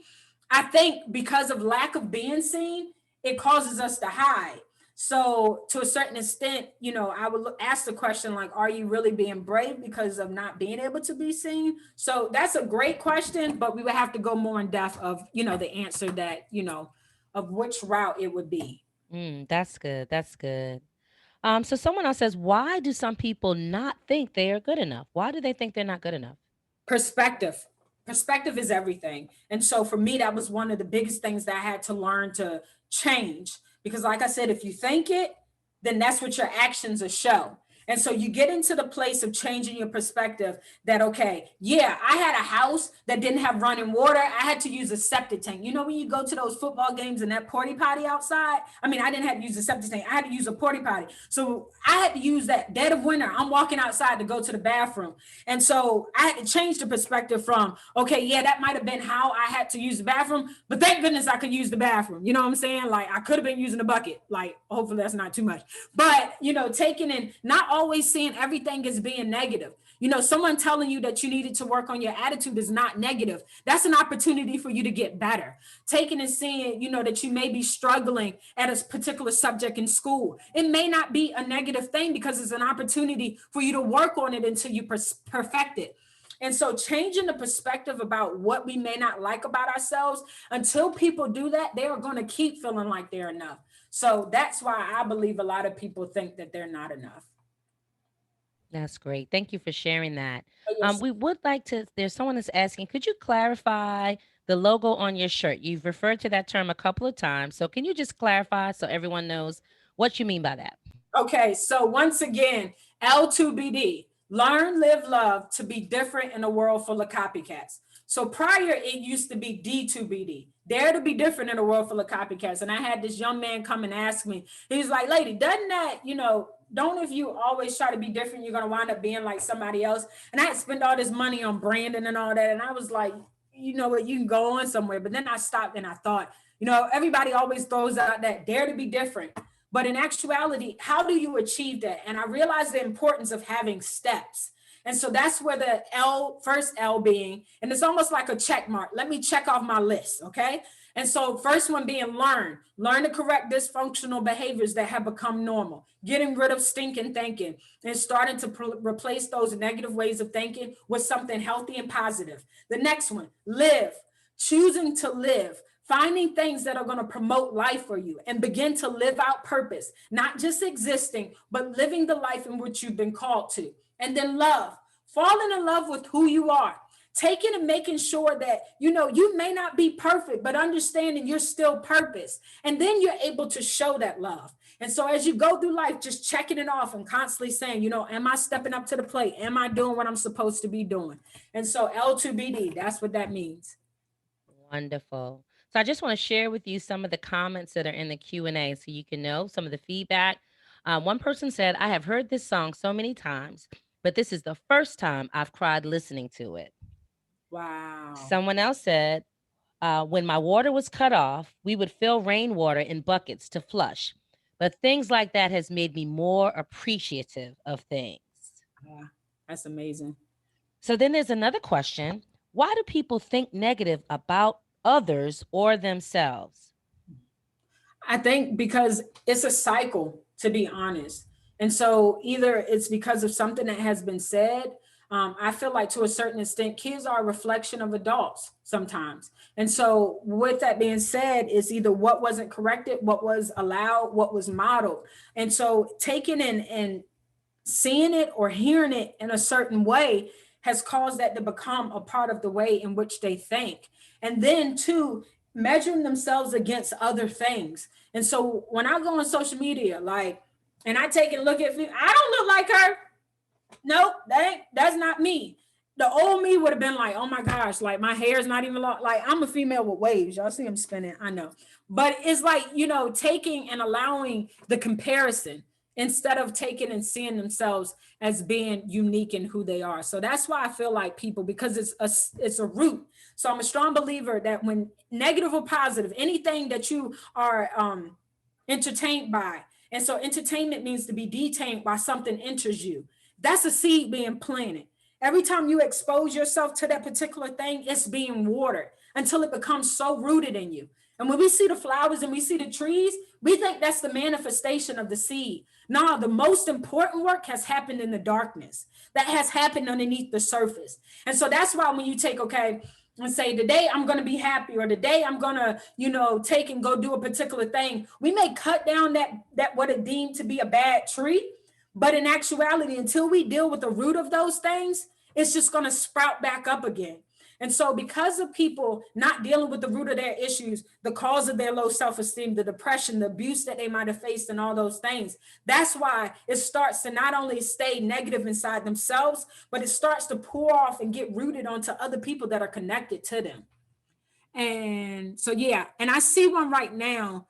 I think because of lack of being seen, it causes us to hide. So to a certain extent, I would ask the question like, are you really being brave because of not being able to be seen? So that's a great question, but we would have to go more in depth of, the answer that, of which route it would be. That's good. That's good. So someone else says, why do some people not think they are good enough? Why do they think they're not good enough? Perspective is everything. And so for me, that was one of the biggest things that I had to learn to change, because like I said, if you think it, then that's what your actions will show. And so you get into the place of changing your perspective that, okay, yeah, I had a house that didn't have running water. I had to use a septic tank. When you go to those football games and that porta potty outside, I mean, I didn't have to use a septic tank. I had to use a porta potty. So I had to use that dead of winter. I'm walking outside to go to the bathroom. And so I had to change the perspective from, okay, yeah, that might have been how I had to use the bathroom, but thank goodness I could use the bathroom. You know what I'm saying? Like I could have been using a bucket. Like hopefully that's not too much. But, taking in, not always seeing everything as being negative. Someone telling you that you needed to work on your attitude is not negative. That's an opportunity for you to get better. Taking and seeing, that you may be struggling at a particular subject in school. It may not be a negative thing because it's an opportunity for you to work on it until you perfect it. And so changing the perspective about what we may not like about ourselves, until people do that, they are going to keep feeling like they're enough. So that's why I believe a lot of people think that they're not enough. That's great. Thank you for sharing that. Oh, yes. We would like to, there's someone that's asking, could you clarify the logo on your shirt? You've referred to that term a couple of times. So can you just clarify so everyone knows what you mean by that? Okay, so once again, L2BD, learn, live, love to be different in a world full of copycats. So prior, it used to be D2BD, dare to be different in a world full of copycats. And I had this young man come and ask me, he's like, lady, doesn't that, don't, if you always try to be different, you're going to wind up being like somebody else. And I had spent all this money on branding and all that. And I was like, you know what, you can go on somewhere. But then I stopped and I thought, everybody always throws out that dare to be different. But in actuality, how do you achieve that? And I realized the importance of having steps. And so that's where the first L being, and it's almost like a check mark. Let me check off my list, okay? And so first one being learn to correct dysfunctional behaviors that have become normal, getting rid of stinking thinking and starting to replace those negative ways of thinking with something healthy and positive. The next one, live, choosing to live. Finding things that are going to promote life for you and begin to live out purpose, not just existing, but living the life in which you've been called to. And then love, falling in love with who you are, taking and making sure that, you may not be perfect, but understanding you're still purpose. And then you're able to show that love. And so as you go through life, just checking it off and constantly saying, am I stepping up to the plate? Am I doing what I'm supposed to be doing? And so L2BD, that's what that means. Wonderful. So I just want to share with you some of the comments that are in the Q&A so you can know some of the feedback. One person said, I have heard this song so many times, but this is the first time I've cried listening to it. Wow. Someone else said, when my water was cut off, we would fill rainwater in buckets to flush. But things like that has made me more appreciative of things. Yeah, that's amazing. So then there's another question. Why do people think negative about others or themselves? I think because it's a cycle, to be honest. And so either it's because of something that has been said. I feel like to a certain extent, kids are a reflection of adults sometimes. And so with that being said, it's either what wasn't corrected, what was allowed, what was modeled. And so taking and seeing it or hearing it in a certain way has caused that to become a part of the way in which they think. And then two, measuring themselves against other things. And so when I go on social media, like, and I take and look at me, I don't look like her. Nope, that's not me. The old me would have been like, oh my gosh, like my hair is not even long. Like I'm a female with waves. Y'all see I'm spinning, I know. But it's like, taking and allowing the comparison instead of taking and seeing themselves as being unique in who they are. So that's why I feel like people, because it's a root. So I'm a strong believer that when negative or positive, anything that you are entertained by, and so entertainment means to be detained by something enters you. That's a seed being planted. Every time you expose yourself to that particular thing, it's being watered until it becomes so rooted in you. And when we see the flowers and we see the trees, we think that's the manifestation of the seed. No, the most important work has happened in the darkness. That has happened underneath the surface. And so that's why when you take, okay, and say, today I'm going to be happy, or today I'm going to, take and go do a particular thing. We may cut down that what it deemed to be a bad tree, but in actuality, until we deal with the root of those things, it's just going to sprout back up again. And so because of people not dealing with the root of their issues, the cause of their low self-esteem, the depression, the abuse that they might have faced and all those things, that's why it starts to not only stay negative inside themselves, but it starts to pour off and get rooted onto other people that are connected to them. And so, yeah, and I see one right now,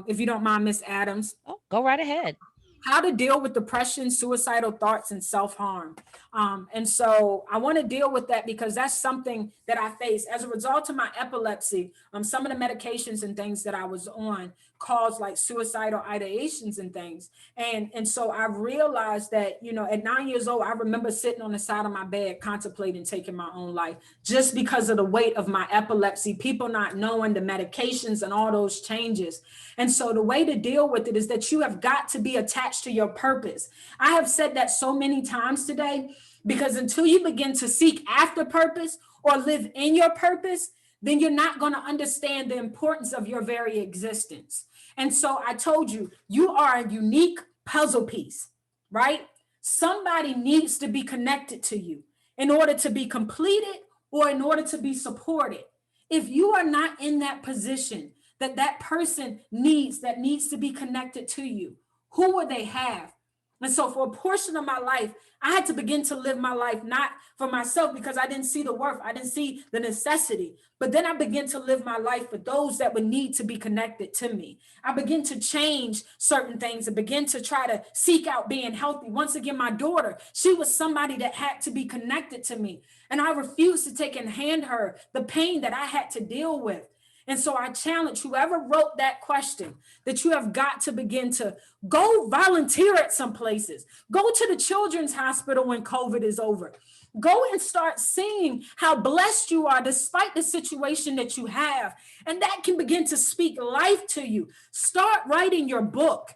if you don't mind, Miss Adams. Oh, go right ahead. How to deal with depression, suicidal thoughts, and self-harm. And so I want to deal with that because that's something that I face as a result of my epilepsy. Some of the medications and things that I was on caused like suicidal ideations and things. And so I realized that, at 9 years old, I remember sitting on the side of my bed contemplating taking my own life just because of the weight of my epilepsy, people not knowing the medications and all those changes. And so the way to deal with it is that you have got to be attached to your purpose. I have said that so many times today, because until you begin to seek after purpose or live in your purpose, then you're not going to understand the importance of your very existence. And so I told you, you are a unique puzzle piece, right? Somebody needs to be connected to you in order to be completed or in order to be supported. If you are not in that position that person needs to be connected to you, who would they have? And so for a portion of my life, I had to begin to live my life, not for myself because I didn't see the worth, I didn't see the necessity, but then I began to live my life for those that would need to be connected to me. I began to change certain things and begin to try to seek out being healthy. Once again, my daughter, she was somebody that had to be connected to me. And I refused to take and hand her the pain that I had to deal with. And so I challenge whoever wrote that question that you have got to begin to go volunteer at some places. Go to the children's hospital when COVID is over. Go and start seeing how blessed you are despite the situation that you have. And that can begin to speak life to you. Start writing your book.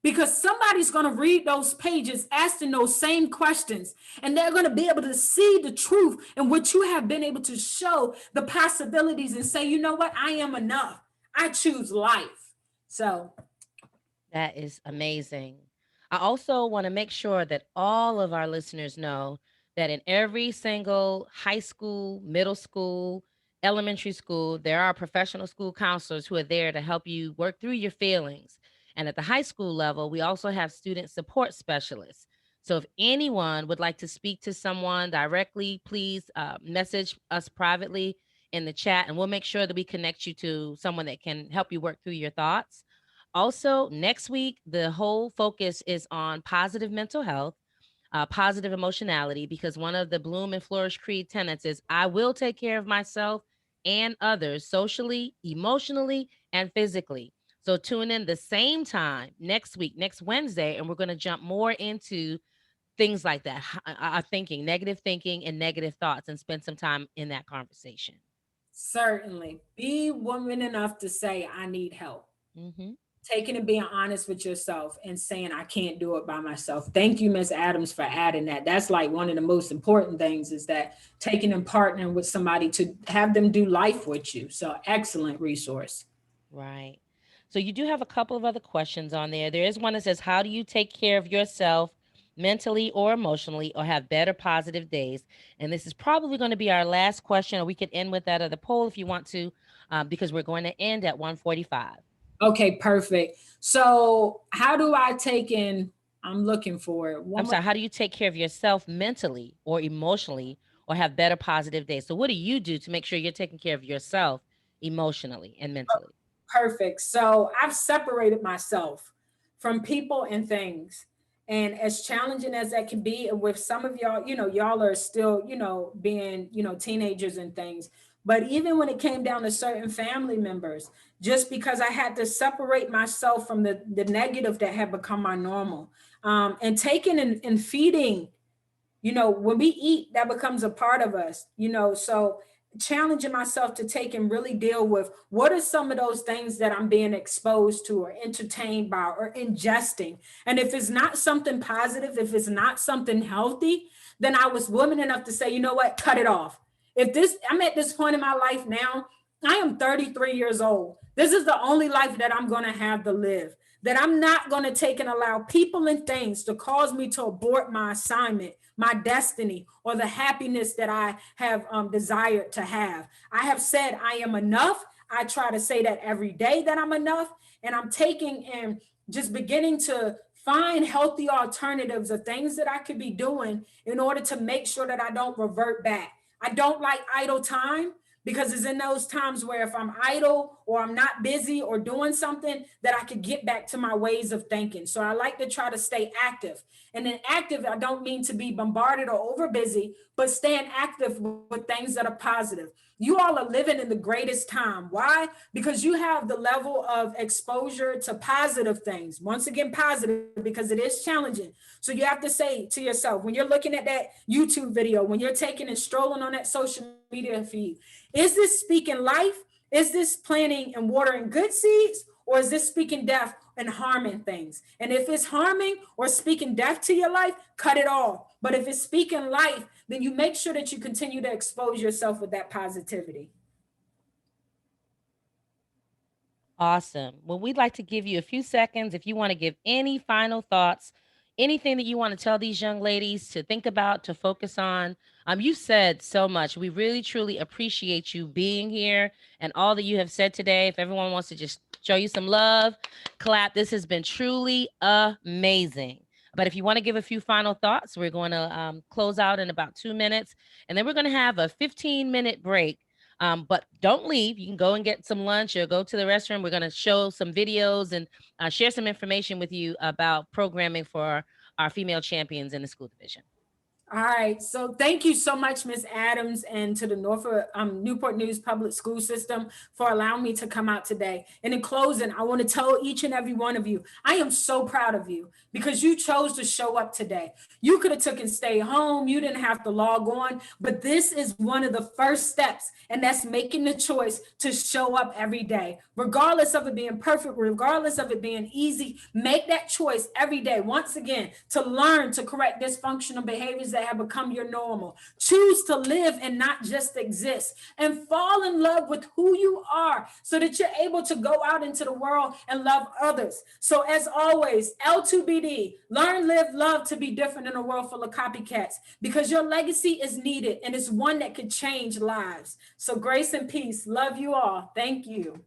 Because somebody's going to read those pages asking those same questions, and they're going to be able to see the truth in which you have been able to show the possibilities and say, you know what, I am enough. I choose life. So That is amazing. I also want to make sure that all of our listeners know that in every single high school, middle school, elementary school, there are professional school counselors who are there to help you work through your feelings. And at the high school level, we also have student support specialists. So if anyone would like to speak to someone directly, please message us privately in the chat, and we'll make sure that we connect you to someone that can help you work through your thoughts. Also, next week, the whole focus is on positive mental health, positive emotionality, because one of the Bloom and Flourish Creed tenets is I will take care of myself and others socially, emotionally, and physically. So tune in the same time next week, next Wednesday, and we're going to jump more into things like that, thinking, negative thinking and negative thoughts, and spend some time in that conversation. certainly be woman enough to say, I need help. Mm-hmm. Taking and being honest with yourself and saying, I can't do it by myself. Thank you, Ms. Adams, for adding that. That's like one of the most important things, is that taking and partnering with somebody to have them do life with you. So excellent resource. Right. So you do have a couple of other questions on there. There is one that says, how do you take care of yourself mentally or emotionally, or have better positive days? And this is probably going to be our last question, or we could end with that of the poll if you want to, because we're going to end at 1:45. Okay, perfect. So how do I take in, I'm looking for it. I'm sorry, how do you take care of yourself mentally or emotionally, or have better positive days? So what do you do to make sure you're taking care of yourself emotionally and mentally? Perfect. So I've separated myself from people and things. And as challenging as that can be, and with some of y'all, y'all are still, being, teenagers and things. But even when it came down to certain family members, just because I had to separate myself from the negative that had become my normal, and taking and feeding, when we eat, that becomes a part of us, so challenging myself to take and really deal with what are some of those things that I'm being exposed to or entertained by or ingesting. And if it's not something positive, if it's not something healthy, then I was woman enough to say, you know what, cut it off. I'm at this point in my life now, I am 33 years old. This is the only life that I'm going to have to live, that I'm not going to take and allow people and things to cause me to abort my assignment, my destiny, or the happiness that I have desired to have. I have said I am enough. I try to say that every day that I'm enough. And I'm taking and just beginning to find healthy alternatives of things that I could be doing in order to make sure that I don't revert back. I don't like idle time, because it's in those times where if I'm idle or I'm not busy or doing something, that I could get back to my ways of thinking. So I like to try to stay active. And then active, I don't mean to be bombarded or over busy, but staying active with things that are positive. You all are living in the greatest time. Why? Because you have the level of exposure to positive things. Once again, positive, because it is challenging. So you have to say to yourself, when you're looking at that YouTube video, when you're taking and strolling on that social media feed, is this speaking life? Is this planting and watering good seeds? Or is this speaking death and harming things? And if it's harming or speaking death to your life, cut it off. But if it's speaking life, then you make sure that you continue to expose yourself with that positivity. Awesome. Well, we'd like to give you a few seconds if you want to give any final thoughts, anything that you want to tell these young ladies to think about, to focus on. You said so much. We really, truly appreciate you being here and all that you have said today. If everyone wants to just show you some love, clap. This has been truly amazing. But if you want to give a few final thoughts, we're going to close out in about 2 minutes, and then we're going to have a 15-minute break. But don't leave. You can go and get some lunch or go to the restroom. We're going to show some videos and share some information with you about programming for our female champions in the school division. All right. So thank you so much, Ms. Adams, and to the Newport News Public School System for allowing me to come out today. And in closing, I want to tell each and every one of you, I am so proud of you because you chose to show up today. You could have took and stay home. You didn't have to log on, but this is one of the first steps, and that's making the choice to show up every day, regardless of it being perfect, regardless of it being easy. Make that choice every day, once again, to learn to correct dysfunctional behaviors that have become your normal. Choose to live and not just exist, and fall in love with who you are so that you're able to go out into the world and love others. So as always, L2BD, learn, live, love to be different in a world full of copycats, because your legacy is needed and it's one that could change lives. So grace and peace. Love you all. Thank you.